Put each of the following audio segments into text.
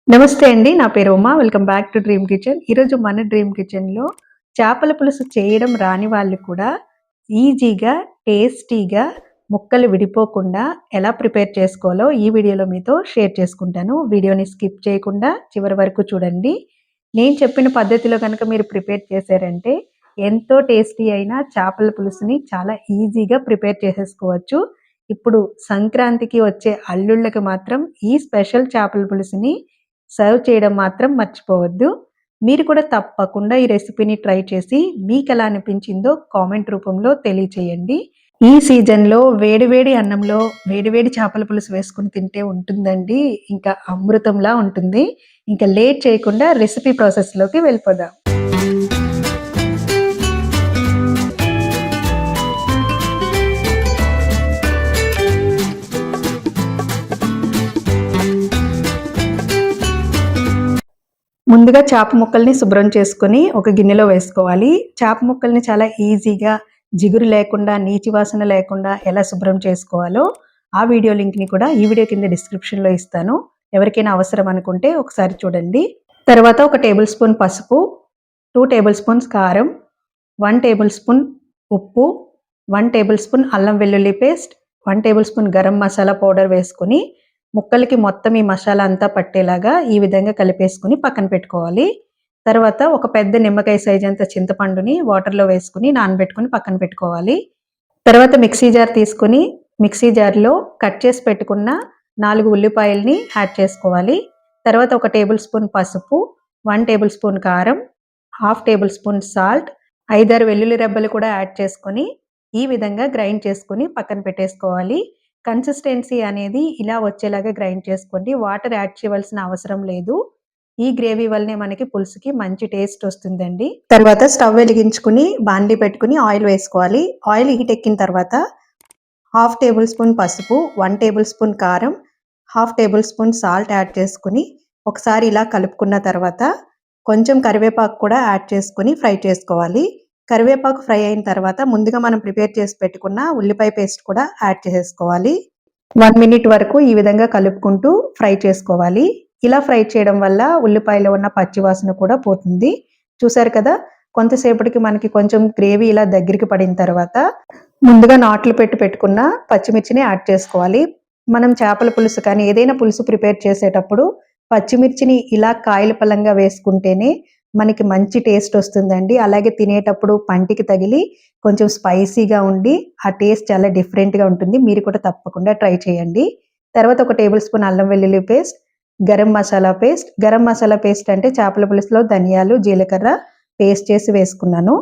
నమస్తే అండి. నా పేరు Uma. Welcome back to dream kitchen. ఈరోజు మన డ్రీమ్ కిచెన్‌లో చేపల పులుసు చేయడం రాని వాళ్ళు కూడా ఈజీగా, టేస్టీగా ముక్కలు విడిపోకుండా ఎలా ప్రిపేర్ చేసుకోవాలో ఈ వీడియోలో మీతో షేర్ చేసుకుంటాను. వీడియోని స్కిప్ చేయకుండా చివరి వరకు చూడండి. నేను చెప్పిన పద్ధతిలో గనక మీరు ప్రిపేర్ చేశారంటే ఎంతో టేస్టీ అయిన చేపల పులుసుని చాలా ఈజీగా ప్రిపేర్ చేసేసుకోవచ్చు. ఇప్పుడు సంక్రాంతికి వచ్చే అల్లుళ్ళకి మాత్రం ఈ స్పెషల్ చేపల పులుసుని సర్వ్ చేయడం మాత్రం మర్చిపోవద్దు. మీరు కూడా తప్పకుండా ఈ రెసిపీని ట్రై చేసి మీకెలా అనిపించిందో కామెంట్ రూపంలో తెలియచేయండి. ఈ సీజన్‌లో వేడి వేడి అన్నంలో వేడి వేడి చేపల పులుసు వేసుకొని తింటే ఉంటుందండి. ఇంకా అమృతంలా ఉంటుంది. ఇంకా లేట్ చేయకుండా రెసిపీ ప్రాసెస్‌లోకి వెళ్ళిపోదాం. ముందుగా చేప ముక్కల్ని శుభ్రం చేసుకొని ఒక గిన్నెలో వేసుకోవాలి. చేప ముక్కల్ని చాలా ఈజీగా జిగురు లేకుండా, నీచు వాసన లేకుండా ఎలా శుభ్రం చేసుకోవాలో ఆ వీడియో లింక్‌ని కూడా ఈ వీడియో కింద డిస్క్రిప్షన్‌లో ఇస్తాను. ఎవరికైనా అవసరం అనుకుంటే ఒకసారి చూడండి. తర్వాత ఒక టేబుల్ స్పూన్ పసుపు, 2 టేబుల్ స్పూన్స్ కారం, 1 టేబుల్ స్పూన్ ఉప్పు, 1 టేబుల్ స్పూన్ అల్లం వెల్లుల్లి paste, 1 tablespoon garam masala powder వేసుకొని ముక్కలకి మొత్తం ఈ మసాలా అంతా పట్టేలాగా ఈ విధంగా కలిపేసుకొని పక్కన పెట్టుకోవాలి. తర్వాత ఒక పెద్ద నిమ్మకాయ సైజ్ అంత చింతపండుని వాటర్‌లో వేసుకొని నానబెట్టుకొని పక్కన పెట్టుకోవాలి. తర్వాత మిక్సీ జార్ తీసుకొని మిక్సీ జార్‌లో కట్ చేసి పెట్టుకున్న 4 ఉల్లిపాయల్ని యాడ్ చేసుకోవాలి. తర్వాత ఒక టేబుల్ స్పూన్ పసుపు, 1 టేబుల్ స్పూన్ కారం, హాఫ్ టేబుల్ స్పూన్ సాల్ట్, 5, 6 వెల్లుల్లి రెబ్బలు కూడా యాడ్ చేసుకొని ఈ విధంగా గ్రైండ్ చేసుకొని పక్కన పెట్టేసుకోవాలి. కన్సిస్టెన్సీ అనేది ఇలా వచ్చేలాగా గ్రైండ్ చేసుకోండి. వాటర్ యాడ్ చేయవలసిన అవసరం లేదు. ఈ గ్రేవీ వల్లనే మనకి పులుసుకి మంచి టేస్ట్ వస్తుందండి. తర్వాత స్టవ్ వెలిగించుకుని బాండ్లీ పెట్టుకుని ఆయిల్ వేసుకోవాలి. ఆయిల్ హీట్ ఎక్కిన తర్వాత హాఫ్ టేబుల్ స్పూన్ పసుపు, 1 టేబుల్ స్పూన్ కారం, half table spoon salt add చేసుకుని ఒకసారి ఇలా కలుపుకున్న తర్వాత కొంచెం కరివేపాకు కూడా యాడ్ చేసుకొని ఫ్రై చేసుకోవాలి. కరివేపాకు ఫ్రై అయిన తర్వాత ముందుగా మనం ప్రిపేర్ చేసి పెట్టుకున్న ఉల్లిపాయ పేస్ట్ కూడా యాడ్ చేసేసుకోవాలి. 1 మినిట్ వరకు ఈ విధంగా కలుపుకుంటూ ఫ్రై చేసుకోవాలి. ఇలా ఫ్రై చేయడం వల్ల ఉల్లిపాయలో ఉన్న పచ్చి వాసన కూడా పోతుంది. చూసారు కదా! కొంతసేపటికి మనకి కొంచెం గ్రేవీ ఇలా దగ్గరికి పడిన తర్వాత ముందుగా నాట్లు పెట్టుకున్న పచ్చిమిర్చిని యాడ్ చేసుకోవాలి. మనం చేపల పులుసు కానీ ఏదైనా పులుసు ప్రిపేర్ చేసేటప్పుడు పచ్చిమిర్చిని ఇలా కాయల పలంగా వేసుకుంటేనే మనకి మంచి టేస్ట్ వస్తుందండి. అలాగే తినేటప్పుడు పంటికి తగిలి కొంచెం స్పైసీగా ఉండి ఆ టేస్ట్ చాలా డిఫరెంట్‌గా ఉంటుంది. మీరు కూడా తప్పకుండా ట్రై చేయండి. తర్వాత ఒక టేబుల్ స్పూన్ అల్లం వెల్లుల్లి paste, garam masala paste. Garam masala paste అంటే చేపల పులుసులో ధనియాలు, జీలకర్ర పేస్ట్ చేసి వేసుకున్నాను.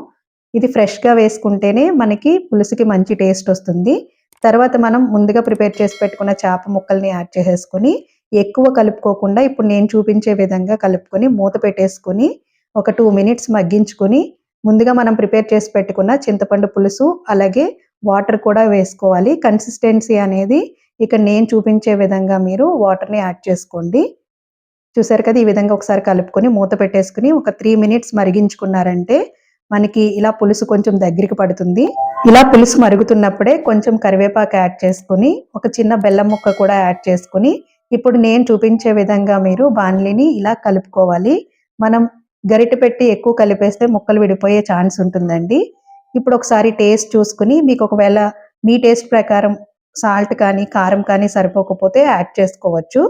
ఇది ఫ్రెష్‌గా వేసుకుంటేనే మనకి పులుసుకి మంచి టేస్ట్ వస్తుంది. తర్వాత మనం ముందుగా ప్రిపేర్ చేసి పెట్టుకున్న చేప ముక్కల్ని యాడ్ చేసేసుకొని ఎక్కువ కలుపుకోకుండా ఇప్పుడు నేను చూపించే విధంగా కలుపుకొని మూత పెట్టేసుకొని ఒక 2 మినిట్స్ మగ్గించుకొని ముందుగా మనం ప్రిపేర్ చేసి పెట్టుకున్న చింతపండు పులుసు అలాగే వాటర్ కూడా వేసుకోవాలి. కన్సిస్టెన్సీ అనేది ఇక్కడ నేను చూపించే విధంగా మీరు వాటర్‌ని యాడ్ చేసుకోండి. చూసారు కదా! ఈ విధంగా ఒకసారి కలుపుకొని మూత పెట్టేసుకొని ఒక 3 మినిట్స్ మరిగించుకున్నారంటే మనకి ఇలా పులుసు కొంచెం దగ్గరికి పడుతుంది. ఇలా పులుసు మరుగుతున్నప్పుడే కొంచెం కరివేపాకు యాడ్ చేసుకొని ఒక చిన్న బెల్లం ముక్క కూడా యాడ్ చేసుకొని ఇప్పుడు నేను చూపించే విధంగా మీరు బాండ్లీని ఇలా కలుపుకోవాలి. మనం గరిటె పెట్టి ఎక్కువ కలిపేస్తే ముక్కలు విడిపోయే ఛాన్స్ ఉంటుందండి. ఇప్పుడు ఒకసారి టేస్ట్ చూసుకొని మీకు ఒకవేళ మీ టేస్ట్ ప్రకారం సాల్ట్ కానీ, కారం కానీ సరిపోకపోతే యాడ్ చేసుకోవచ్చు.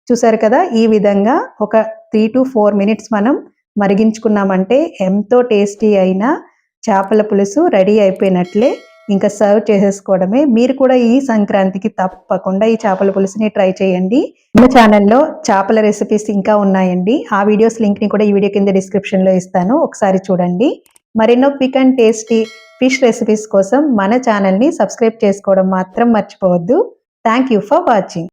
చూసారు కదా! ఈ విధంగా ఒక 3-4 మినిట్స్ మనం మరిగించుకున్నామంటే ఎంతో టేస్టీ అయిన చేపల పులుసు రెడీ అయిపోయినట్లే. ఇంకా సర్వ్ చేసేసుకోవడమే. మీరు కూడా ఈ సంక్రాంతికి తప్పకుండా ఈ చేపల పులుసుని ట్రై చేయండి. మన ఛానల్‌లో చేపల రెసిపీస్ ఇంకా ఉన్నాయండి. ఆ వీడియోస్ లింక్‌ని కూడా ఈ వీడియో కింద డిస్క్రిప్షన్‌లో ఇస్తాను. ఒకసారి చూడండి. మరెన్నో quick and tasty fish recipes కోసం మన ఛానల్‌ని సబ్స్క్రైబ్ చేసుకోవడం మాత్రం మర్చిపోవద్దు. Thank you for watching.